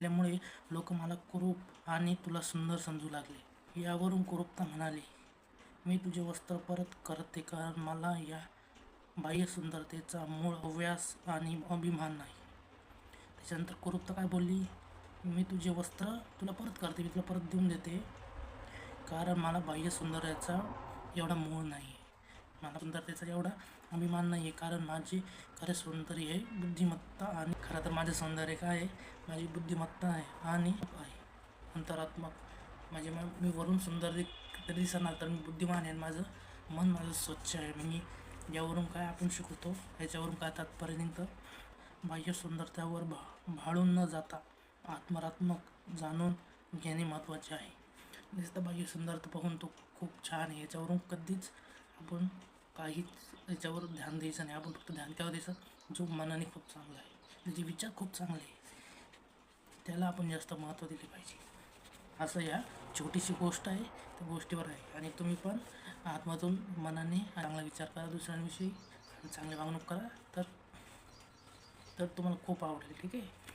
त्यामुळे लोक मला कुरूप आणि तुला सुंदर समजू लागले. यावरून कुरूपता म्हणाली, मी तुझे वस्त्र परत करते कारण मला या बाह्य सुंदरतेचा मूळ हव्यास आणि अभिमान नाही. त्याच्यानंतर कुरूपता काय बोलली, मी तुझे वस्त्र तुला परत करते, मी तुला परत देऊन देते कारण मला बाह्य सौंदर्याचा एवढा मोह नाही आहे, मला सुंदरतेचा एवढा अभिमान नाही आहे, कारण माझे खरे सौंदर्य हे बुद्धिमत्ता आणि खरं तर माझं सौंदर्य काय आहे, माझी बुद्धिमत्ता आहे आणि अंतरात्मक. म्हणजे मी वरून सुंदर तरी दिसणार तर मी बुद्धिमान आहे. माझं मन माझं स्वच्छ आहे. मी यावरून काय आपण शिकवतो, याच्यावरून काय तात्पर्य निघतं, बाह्य सुंदरतेवर भाळून न जाता आत्मात्मक जाणून घेणे महत्त्वाचे आहे. नुसतं बाह्य सुंदरता पाहून तो खूप छान आहे याच्यावरून कधीच आपण काहीच याच्यावर ध्यान द्यायचं नाही. आपण फक्त ध्यान केव्हा द्यायचं, जो मनाने खूप चांगला आहे, त्याचे विचार खूप चांगले आहे, त्याला आपण जास्त महत्त्व दिले पाहिजे. असं या छोटीशी गोष्ट आहे, त्या गोष्टीवर आहे. आणि तुम्ही पण आत्मातून मनाने चांगला विचार करा दुसऱ्यांविषयी, चांगली वागणूक करा, तर तुम्हाला खूप आवडेल. ठीक आहे.